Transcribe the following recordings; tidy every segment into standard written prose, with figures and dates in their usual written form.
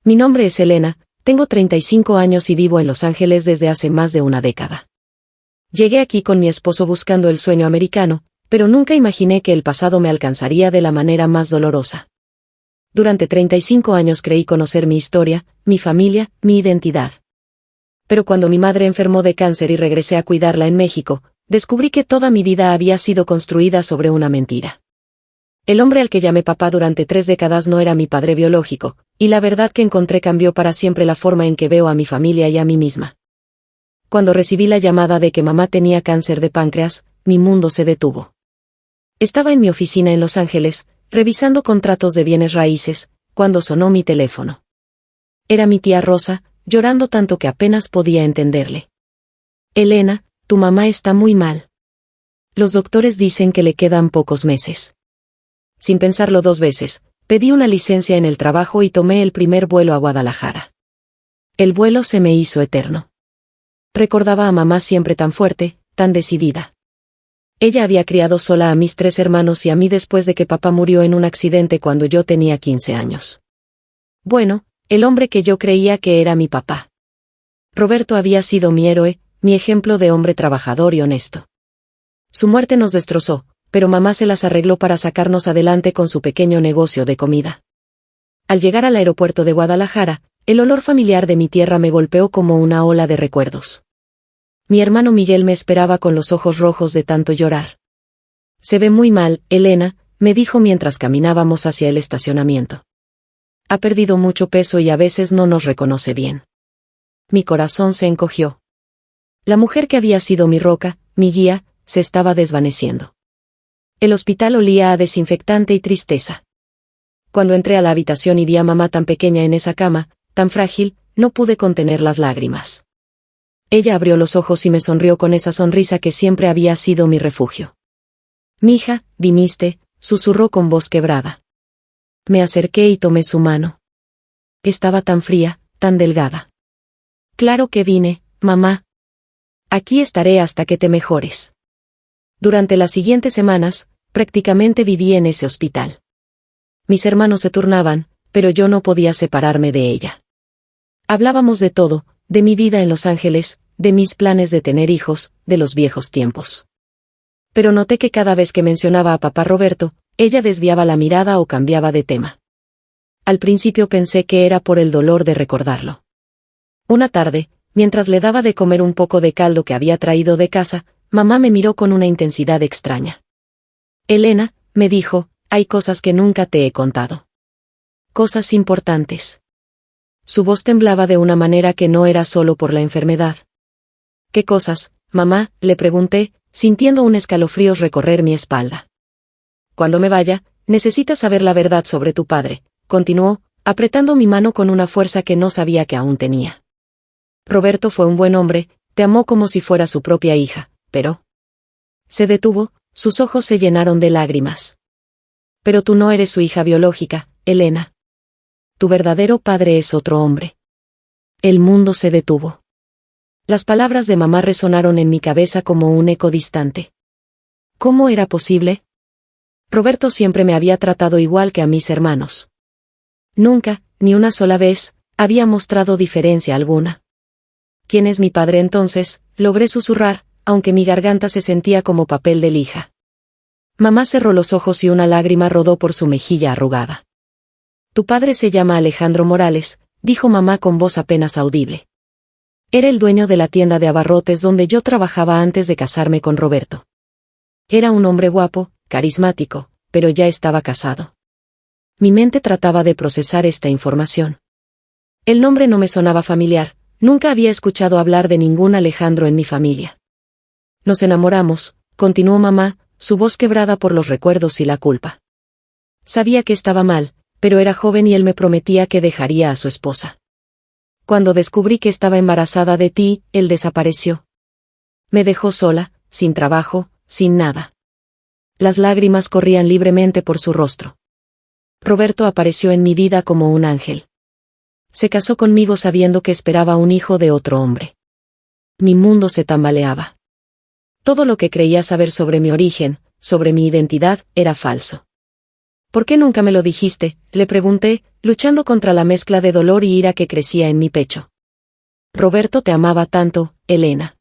Mi nombre es Elena, tengo 35 años y vivo en Los Ángeles desde hace más de una década. Llegué aquí con mi esposo buscando el sueño americano, pero nunca imaginé que el pasado me alcanzaría de la manera más dolorosa. Durante 35 años creí conocer mi historia, mi familia, mi identidad. Pero cuando mi madre enfermó de cáncer y regresé a cuidarla en México, descubrí que toda mi vida había sido construida sobre una mentira. El hombre al que llamé papá durante 3 décadas no era mi padre biológico, y la verdad que encontré cambió para siempre la forma en que veo a mi familia y a mí misma. Cuando recibí la llamada de que mamá tenía cáncer de páncreas, mi mundo se detuvo. Estaba en mi oficina en Los Ángeles, revisando contratos de bienes raíces, cuando sonó mi teléfono. Era mi tía Rosa, llorando tanto que apenas podía entenderle. Elena, tu mamá está muy mal. Los doctores dicen que le quedan pocos meses. Sin pensarlo 2 veces, pedí una licencia en el trabajo y tomé el primer vuelo a Guadalajara. El vuelo se me hizo eterno. Recordaba a mamá siempre tan fuerte, tan decidida. Ella había criado sola a mis 3 hermanos y a mí después de que papá murió en un accidente cuando yo tenía 15 años. Bueno, el hombre que yo creía que era mi papá. Roberto había sido mi héroe, mi ejemplo de hombre trabajador y honesto. Su muerte nos destrozó, pero mamá se las arregló para sacarnos adelante con su pequeño negocio de comida. Al llegar al aeropuerto de Guadalajara, el olor familiar de mi tierra me golpeó como una ola de recuerdos. Mi hermano Miguel me esperaba con los ojos rojos de tanto llorar. Se ve muy mal, Elena, me dijo mientras caminábamos hacia el estacionamiento. Ha perdido mucho peso y a veces no nos reconoce bien. Mi corazón se encogió. La mujer que había sido mi roca, mi guía, se estaba desvaneciendo. El hospital olía a desinfectante y tristeza. Cuando entré a la habitación y vi a mamá tan pequeña en esa cama, tan frágil, no pude contener las lágrimas. Ella abrió los ojos y me sonrió con esa sonrisa que siempre había sido mi refugio. «Mija, viniste», susurró con voz quebrada. Me acerqué y tomé su mano. Estaba tan fría, tan delgada. «Claro que vine, mamá. Aquí estaré hasta que te mejores». Durante las siguientes semanas, prácticamente viví en ese hospital. Mis hermanos se turnaban, pero yo no podía separarme de ella. Hablábamos de todo, de mi vida en Los Ángeles, de mis planes de tener hijos, de los viejos tiempos. Pero noté que cada vez que mencionaba a papá Roberto, ella desviaba la mirada o cambiaba de tema. Al principio pensé que era por el dolor de recordarlo. Una tarde, mientras le daba de comer un poco de caldo que había traído de casa, mamá me miró con una intensidad extraña. «Elena», me dijo, «hay cosas que nunca te he contado. Cosas importantes». Su voz temblaba de una manera que no era solo por la enfermedad. «¿Qué cosas, mamá?», le pregunté, sintiendo un escalofrío recorrer mi espalda. «Cuando me vaya, necesitas saber la verdad sobre tu padre», continuó, apretando mi mano con una fuerza que no sabía que aún tenía. «Roberto fue un buen hombre, te amó como si fuera su propia hija, pero...». Se detuvo, sus ojos se llenaron de lágrimas. «Pero tú no eres su hija biológica, Elena. Tu verdadero padre es otro hombre». El mundo se detuvo. Las palabras de mamá resonaron en mi cabeza como un eco distante. ¿Cómo era posible? Roberto siempre me había tratado igual que a mis hermanos. Nunca, ni una sola vez, había mostrado diferencia alguna. ¿Quién es mi padre entonces?, logré susurrar, aunque mi garganta se sentía como papel de lija. Mamá cerró los ojos y una lágrima rodó por su mejilla arrugada. «Tu padre se llama Alejandro Morales», dijo mamá con voz apenas audible. Era el dueño de la tienda de abarrotes donde yo trabajaba antes de casarme con Roberto. Era un hombre guapo, carismático, pero ya estaba casado. Mi mente trataba de procesar esta información. El nombre no me sonaba familiar, nunca había escuchado hablar de ningún Alejandro en mi familia. «Nos enamoramos», continuó mamá, su voz quebrada por los recuerdos y la culpa. Sabía que estaba mal, pero era joven y él me prometía que dejaría a su esposa. Cuando descubrí que estaba embarazada de ti, él desapareció. Me dejó sola, sin trabajo, sin nada. Las lágrimas corrían libremente por su rostro. Roberto apareció en mi vida como un ángel. Se casó conmigo sabiendo que esperaba un hijo de otro hombre. Mi mundo se tambaleaba. Todo lo que creía saber sobre mi origen, sobre mi identidad, era falso. ¿Por qué nunca me lo dijiste?, le pregunté, luchando contra la mezcla de dolor y ira que crecía en mi pecho. Roberto te amaba tanto, Elena.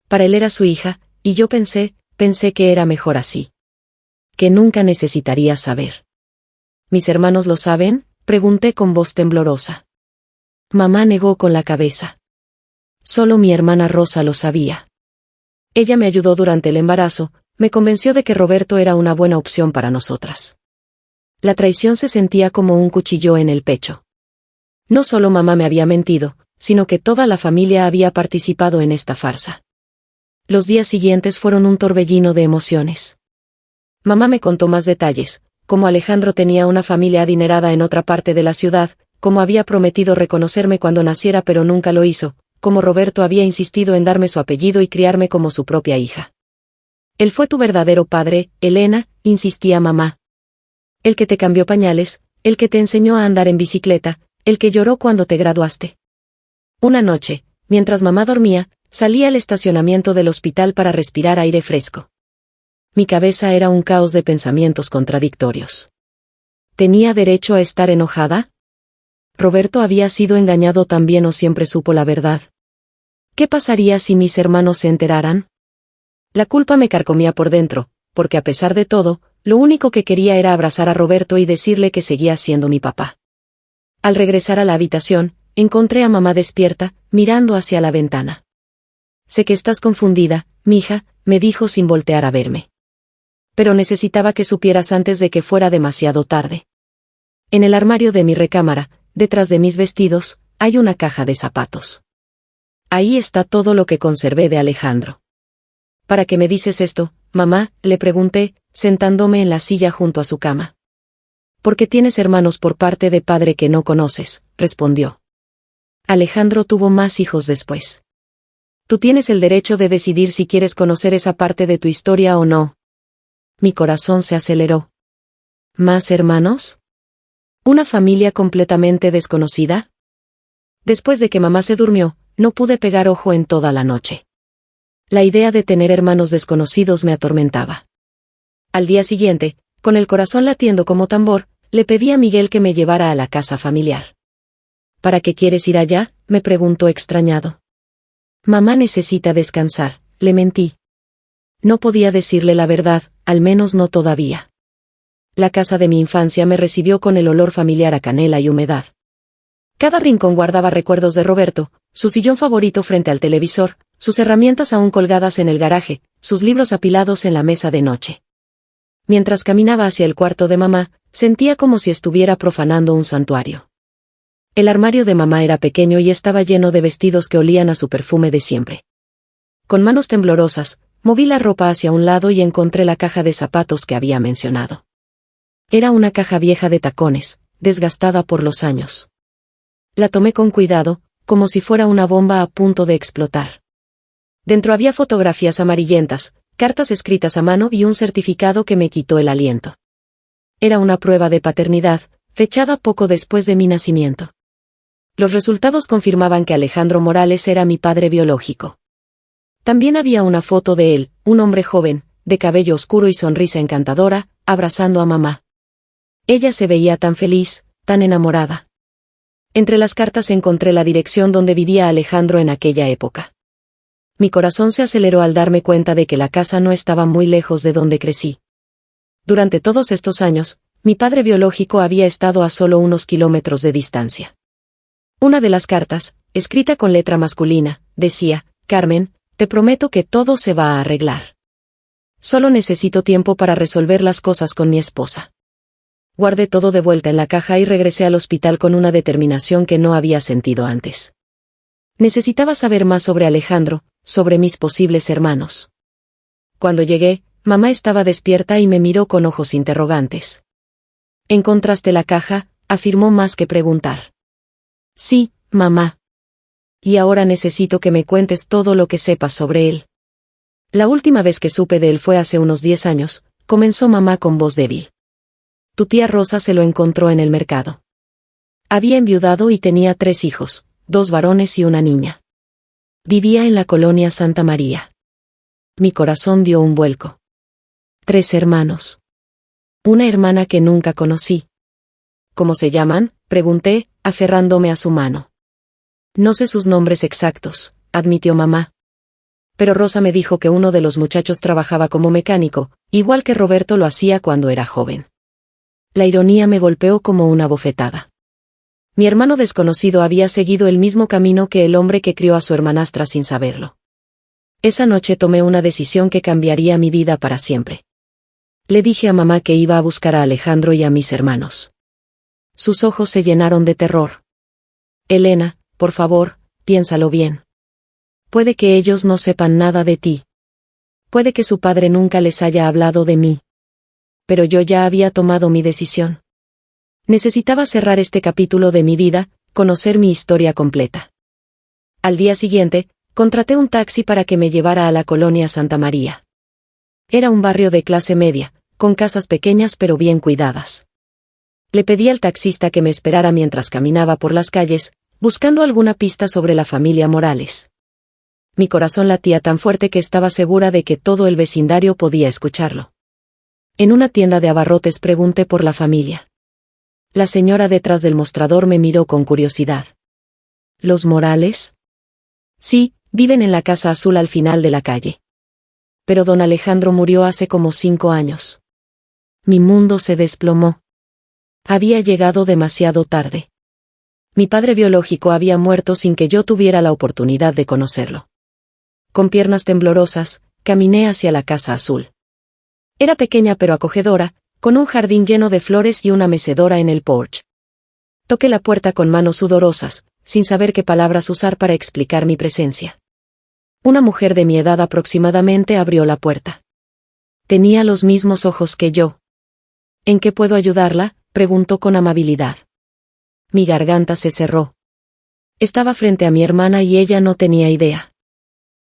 Para él era su hija, y yo pensé que era mejor así. Que nunca necesitaría saber. ¿Mis hermanos lo saben?, pregunté con voz temblorosa. Mamá negó con la cabeza. Solo mi hermana Rosa lo sabía. Ella me ayudó durante el embarazo, me convenció de que Roberto era una buena opción para nosotras. La traición se sentía como un cuchillo en el pecho. No solo mamá me había mentido, sino que toda la familia había participado en esta farsa. Los días siguientes fueron un torbellino de emociones. Mamá me contó más detalles, como Alejandro tenía una familia adinerada en otra parte de la ciudad, como había prometido reconocerme cuando naciera pero nunca lo hizo, como Roberto había insistido en darme su apellido y criarme como su propia hija. Él fue tu verdadero padre, Elena, insistía mamá. El que te cambió pañales, el que te enseñó a andar en bicicleta, el que lloró cuando te graduaste. Una noche, mientras mamá dormía, salí al estacionamiento del hospital para respirar aire fresco. Mi cabeza era un caos de pensamientos contradictorios. ¿Tenía derecho a estar enojada? ¿Roberto había sido engañado también o siempre supo la verdad? ¿Qué pasaría si mis hermanos se enteraran? La culpa me carcomía por dentro, porque a pesar de todo, lo único que quería era abrazar a Roberto y decirle que seguía siendo mi papá. Al regresar a la habitación, encontré a mamá despierta, mirando hacia la ventana. Sé que estás confundida, mija, me dijo sin voltear a verme. Pero necesitaba que supieras antes de que fuera demasiado tarde. En el armario de mi recámara, detrás de mis vestidos, hay una caja de zapatos. Ahí está todo lo que conservé de Alejandro. ¿Para qué me dices esto, mamá?, le pregunté, sentándome en la silla junto a su cama. Porque tienes hermanos por parte de padre que no conoces, respondió. Alejandro tuvo más hijos después. Tú tienes el derecho de decidir si quieres conocer esa parte de tu historia o no. Mi corazón se aceleró. ¿Más hermanos? ¿Una familia completamente desconocida? Después de que mamá se durmió, no pude pegar ojo en toda la noche. La idea de tener hermanos desconocidos me atormentaba. Al día siguiente, con el corazón latiendo como tambor, le pedí a Miguel que me llevara a la casa familiar. ¿Para qué quieres ir allá?, me preguntó extrañado. Mamá necesita descansar, le mentí. No podía decirle la verdad, al menos no todavía. La casa de mi infancia me recibió con el olor familiar a canela y humedad. Cada rincón guardaba recuerdos de Roberto, su sillón favorito frente al televisor, sus herramientas aún colgadas en el garaje, sus libros apilados en la mesa de noche. Mientras caminaba hacia el cuarto de mamá, sentía como si estuviera profanando un santuario. El armario de mamá era pequeño y estaba lleno de vestidos que olían a su perfume de siempre. Con manos temblorosas, moví la ropa hacia un lado y encontré la caja de zapatos que había mencionado. Era una caja vieja de tacones, desgastada por los años. La tomé con cuidado, como si fuera una bomba a punto de explotar. Dentro había fotografías amarillentas, cartas escritas a mano y un certificado que me quitó el aliento. Era una prueba de paternidad, fechada poco después de mi nacimiento. Los resultados confirmaban que Alejandro Morales era mi padre biológico. También había una foto de él, un hombre joven, de cabello oscuro y sonrisa encantadora, abrazando a mamá. Ella se veía tan feliz, tan enamorada. Entre las cartas encontré la dirección donde vivía Alejandro en aquella época. Mi corazón se aceleró al darme cuenta de que la casa no estaba muy lejos de donde crecí. Durante todos estos años, mi padre biológico había estado a solo unos kilómetros de distancia. Una de las cartas, escrita con letra masculina, decía: Carmen, te prometo que todo se va a arreglar. Solo necesito tiempo para resolver las cosas con mi esposa. Guardé todo de vuelta en la caja y regresé al hospital con una determinación que no había sentido antes. Necesitaba saber más sobre Alejandro, sobre mis posibles hermanos. Cuando llegué, mamá estaba despierta y me miró con ojos interrogantes. ¿Encontraste la caja?, afirmó más que preguntar. Sí, mamá. Y ahora necesito que me cuentes todo lo que sepas sobre él. La última vez que supe de él fue hace unos 10 años, comenzó mamá con voz débil. Tu tía Rosa se lo encontró en el mercado. Había enviudado y tenía 3 hijos, 2 varones y una niña. Vivía en la colonia Santa María. Mi corazón dio un vuelco. 3 hermanos. Una hermana que nunca conocí. ¿Cómo se llaman?, pregunté, aferrándome a su mano. No sé sus nombres exactos, admitió mamá. Pero Rosa me dijo que uno de los muchachos trabajaba como mecánico, igual que Roberto lo hacía cuando era joven. La ironía me golpeó como una bofetada. Mi hermano desconocido había seguido el mismo camino que el hombre que crió a su hermanastra sin saberlo. Esa noche tomé una decisión que cambiaría mi vida para siempre. Le dije a mamá que iba a buscar a Alejandro y a mis hermanos. Sus ojos se llenaron de terror. Elena, por favor, piénsalo bien. Puede que ellos no sepan nada de ti. Puede que su padre nunca les haya hablado de mí. Pero yo ya había tomado mi decisión. Necesitaba cerrar este capítulo de mi vida, conocer mi historia completa. Al día siguiente, contraté un taxi para que me llevara a la colonia Santa María. Era un barrio de clase media, con casas pequeñas pero bien cuidadas. Le pedí al taxista que me esperara mientras caminaba por las calles, buscando alguna pista sobre la familia Morales. Mi corazón latía tan fuerte que estaba segura de que todo el vecindario podía escucharlo. En una tienda de abarrotes pregunté por la familia. La señora detrás del mostrador me miró con curiosidad. ¿Los Morales? Sí, viven en la casa azul al final de la calle. Pero don Alejandro murió hace como 5 años. Mi mundo se desplomó. Había llegado demasiado tarde. Mi padre biológico había muerto sin que yo tuviera la oportunidad de conocerlo. Con piernas temblorosas, caminé hacia la casa azul. Era pequeña pero acogedora, con un jardín lleno de flores y una mecedora en el porche. Toqué la puerta con manos sudorosas, sin saber qué palabras usar para explicar mi presencia. Una mujer de mi edad aproximadamente abrió la puerta. Tenía los mismos ojos que yo. ¿En qué puedo ayudarla?, preguntó con amabilidad. Mi garganta se cerró. Estaba frente a mi hermana y ella no tenía idea.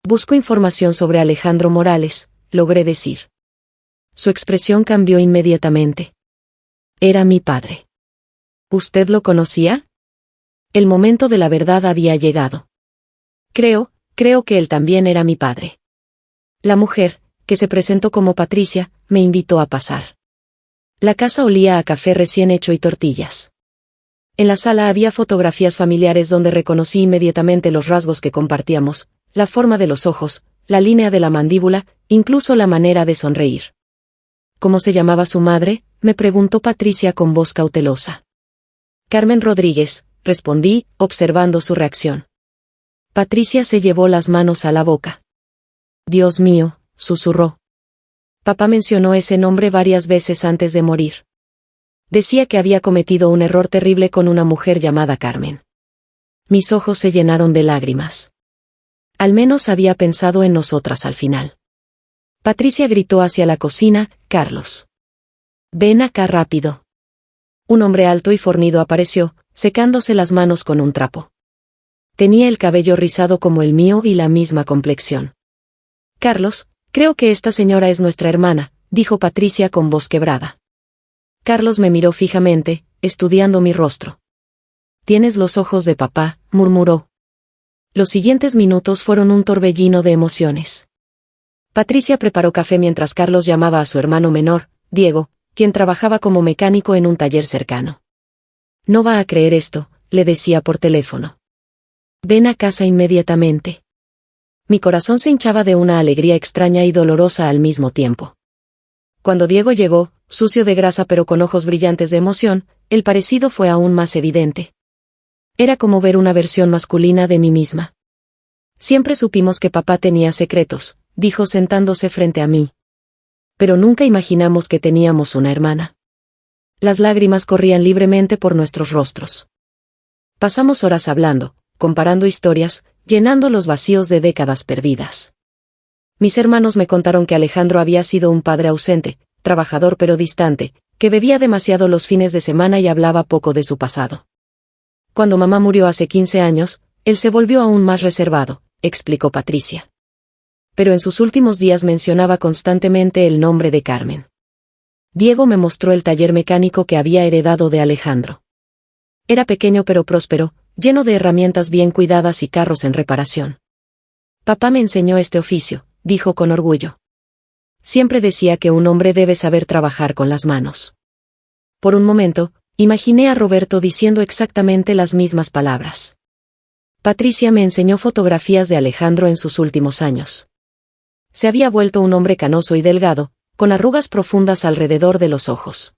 Busco información sobre Alejandro Morales, logré decir. Su expresión cambió inmediatamente. Era mi padre. ¿Usted lo conocía? El momento de la verdad había llegado. Creo que él también era mi padre. La mujer, que se presentó como Patricia, me invitó a pasar. La casa olía a café recién hecho y tortillas. En la sala había fotografías familiares donde reconocí inmediatamente los rasgos que compartíamos, la forma de los ojos, la línea de la mandíbula, incluso la manera de sonreír. ¿Cómo se llamaba su madre?, me preguntó Patricia con voz cautelosa. Carmen Rodríguez, respondí, observando su reacción. Patricia se llevó las manos a la boca. Dios mío, susurró. Papá mencionó ese nombre varias veces antes de morir. Decía que había cometido un error terrible con una mujer llamada Carmen. Mis ojos se llenaron de lágrimas. Al menos había pensado en nosotras al final. Patricia gritó hacia la cocina, Carlos. Ven acá rápido. Un hombre alto y fornido apareció, secándose las manos con un trapo. Tenía el cabello rizado como el mío y la misma complexión. Carlos, creo que esta señora es nuestra hermana, dijo Patricia con voz quebrada. Carlos me miró fijamente, estudiando mi rostro. Tienes los ojos de papá, murmuró. Los siguientes minutos fueron un torbellino de emociones. Patricia preparó café mientras Carlos llamaba a su hermano menor, Diego, quien trabajaba como mecánico en un taller cercano. No va a creer esto, le decía por teléfono. Ven a casa inmediatamente. Mi corazón se hinchaba de una alegría extraña y dolorosa al mismo tiempo. Cuando Diego llegó, sucio de grasa pero con ojos brillantes de emoción, el parecido fue aún más evidente. Era como ver una versión masculina de mí misma. Siempre supimos que papá tenía secretos, dijo sentándose frente a mí. Pero nunca imaginamos que teníamos una hermana. Las lágrimas corrían libremente por nuestros rostros. Pasamos horas hablando, comparando historias, llenando los vacíos de décadas perdidas. Mis hermanos me contaron que Alejandro había sido un padre ausente, trabajador pero distante, que bebía demasiado los fines de semana y hablaba poco de su pasado. Cuando mamá murió hace 15 años, él se volvió aún más reservado, explicó Patricia. Pero en sus últimos días mencionaba constantemente el nombre de Carmen. Diego me mostró el taller mecánico que había heredado de Alejandro. Era pequeño pero próspero, lleno de herramientas bien cuidadas y carros en reparación. Papá me enseñó este oficio, dijo con orgullo. Siempre decía que un hombre debe saber trabajar con las manos. Por un momento, imaginé a Roberto diciendo exactamente las mismas palabras. Patricia me enseñó fotografías de Alejandro en sus últimos años. Se había vuelto un hombre canoso y delgado, con arrugas profundas alrededor de los ojos.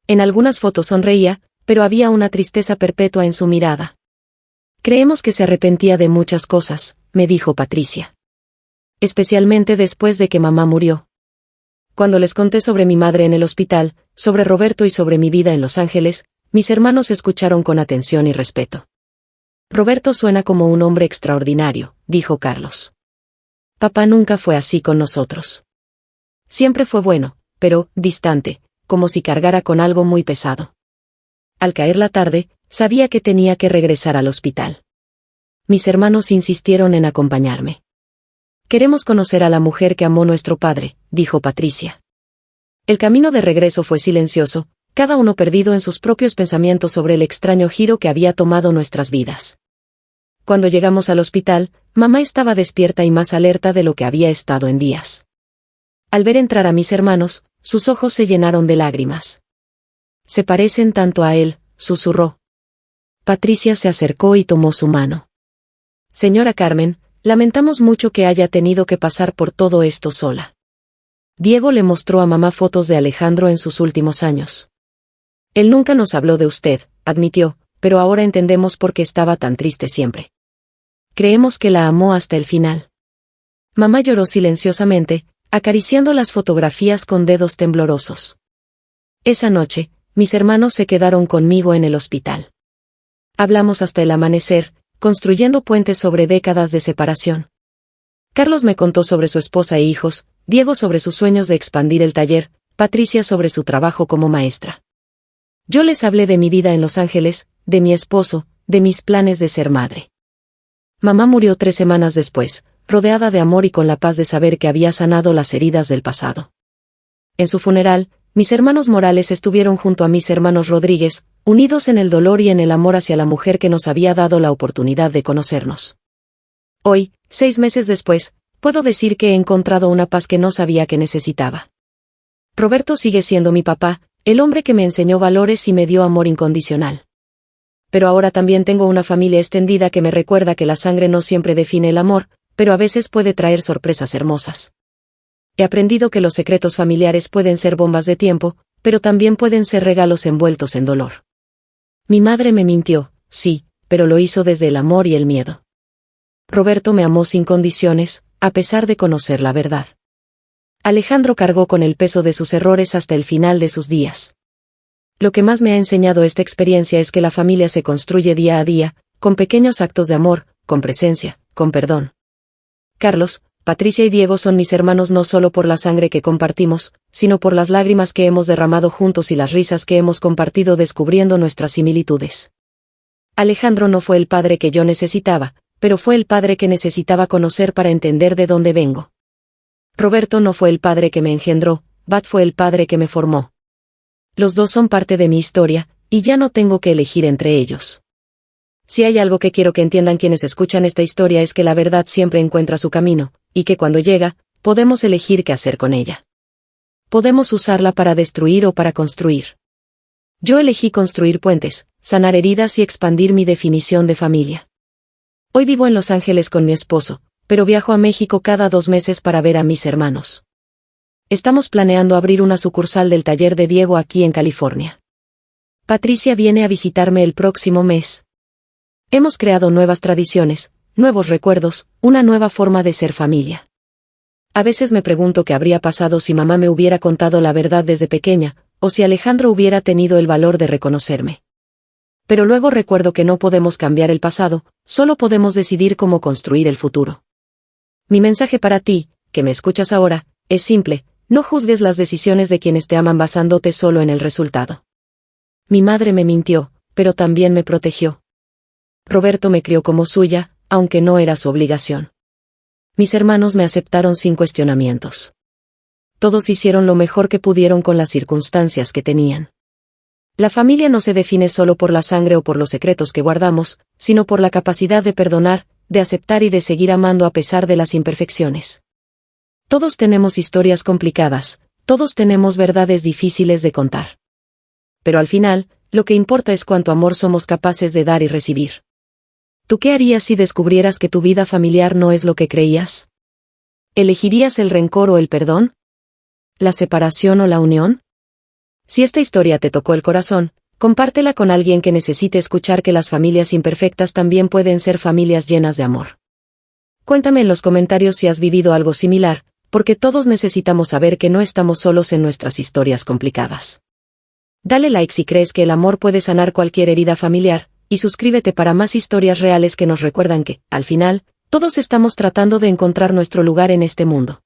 En algunas fotos sonreía, pero había una tristeza perpetua en su mirada. Creemos que se arrepentía de muchas cosas, me dijo Patricia. Especialmente después de que mamá murió. Cuando les conté sobre mi madre en el hospital, sobre Roberto y sobre mi vida en Los Ángeles, mis hermanos escucharon con atención y respeto. Roberto suena como un hombre extraordinario, dijo Carlos. Papá nunca fue así con nosotros. Siempre fue bueno, pero distante, como si cargara con algo muy pesado. Al caer la tarde, sabía que tenía que regresar al hospital. Mis hermanos insistieron en acompañarme. Queremos conocer a la mujer que amó nuestro padre, dijo Patricia. El camino de regreso fue silencioso, cada uno perdido en sus propios pensamientos sobre el extraño giro que había tomado nuestras vidas. Cuando llegamos al hospital, mamá estaba despierta y más alerta de lo que había estado en días. Al ver entrar a mis hermanos, sus ojos se llenaron de lágrimas. Se parecen tanto a él, susurró. Patricia se acercó y tomó su mano. Señora Carmen, lamentamos mucho que haya tenido que pasar por todo esto sola. Diego le mostró a mamá fotos de Alejandro en sus últimos años. Él nunca nos habló de usted, admitió, pero ahora entendemos por qué estaba tan triste siempre. Creemos que la amó hasta el final. Mamá lloró silenciosamente, acariciando las fotografías con dedos temblorosos. Esa noche, mis hermanos se quedaron conmigo en el hospital. Hablamos hasta el amanecer, construyendo puentes sobre décadas de separación. Carlos me contó sobre su esposa e hijos, Diego sobre sus sueños de expandir el taller, Patricia sobre su trabajo como maestra. Yo les hablé de mi vida en Los Ángeles, de mi esposo, de mis planes de ser madre. Mamá murió 3 semanas después, rodeada de amor y con la paz de saber que había sanado las heridas del pasado. En su funeral, mis hermanos Morales estuvieron junto a mis hermanos Rodríguez, unidos en el dolor y en el amor hacia la mujer que nos había dado la oportunidad de conocernos. Hoy, 6 meses después, puedo decir que he encontrado una paz que no sabía que necesitaba. Roberto sigue siendo mi papá, el hombre que me enseñó valores y me dio amor incondicional. Pero ahora también tengo una familia extendida que me recuerda que la sangre no siempre define el amor, pero a veces puede traer sorpresas hermosas. He aprendido que los secretos familiares pueden ser bombas de tiempo, pero también pueden ser regalos envueltos en dolor. Mi madre me mintió, sí, pero lo hizo desde el amor y el miedo. Roberto me amó sin condiciones, a pesar de conocer la verdad. Alejandro cargó con el peso de sus errores hasta el final de sus días. Lo que más me ha enseñado esta experiencia es que la familia se construye día a día, con pequeños actos de amor, con presencia, con perdón. Carlos, Patricia y Diego son mis hermanos no solo por la sangre que compartimos, sino por las lágrimas que hemos derramado juntos y las risas que hemos compartido descubriendo nuestras similitudes. Alejandro no fue el padre que yo necesitaba, pero fue el padre que necesitaba conocer para entender de dónde vengo. Roberto no fue el padre que me engendró, Bat fue el padre que me formó. Los dos son parte de mi historia, y ya no tengo que elegir entre ellos. Si hay algo que quiero que entiendan quienes escuchan esta historia es que la verdad siempre encuentra su camino, y que cuando llega, podemos elegir qué hacer con ella. Podemos usarla para destruir o para construir. Yo elegí construir puentes, sanar heridas y expandir mi definición de familia. Hoy vivo en Los Ángeles con mi esposo, pero viajo a México cada 2 meses para ver a mis hermanos. Estamos planeando abrir una sucursal del taller de Diego aquí en California. Patricia viene a visitarme el próximo mes. Hemos creado nuevas tradiciones, nuevos recuerdos, una nueva forma de ser familia. A veces me pregunto qué habría pasado si mamá me hubiera contado la verdad desde pequeña, o si Alejandro hubiera tenido el valor de reconocerme. Pero luego recuerdo que no podemos cambiar el pasado, solo podemos decidir cómo construir el futuro. Mi mensaje para ti, que me escuchas ahora, es simple: no juzgues las decisiones de quienes te aman basándote solo en el resultado. Mi madre me mintió, pero también me protegió. Roberto me crió como suya, aunque no era su obligación. Mis hermanos me aceptaron sin cuestionamientos. Todos hicieron lo mejor que pudieron con las circunstancias que tenían. La familia no se define solo por la sangre o por los secretos que guardamos, sino por la capacidad de perdonar, de aceptar y de seguir amando a pesar de las imperfecciones. Todos tenemos historias complicadas, todos tenemos verdades difíciles de contar. Pero al final, lo que importa es cuánto amor somos capaces de dar y recibir. ¿Tú qué harías si descubrieras que tu vida familiar no es lo que creías? ¿Elegirías el rencor o el perdón? ¿La separación o la unión? Si esta historia te tocó el corazón, compártela con alguien que necesite escuchar que las familias imperfectas también pueden ser familias llenas de amor. Cuéntame en los comentarios si has vivido algo similar, porque todos necesitamos saber que no estamos solos en nuestras historias complicadas. Dale like si crees que el amor puede sanar cualquier herida familiar, y suscríbete para más historias reales que nos recuerdan que, al final, todos estamos tratando de encontrar nuestro lugar en este mundo.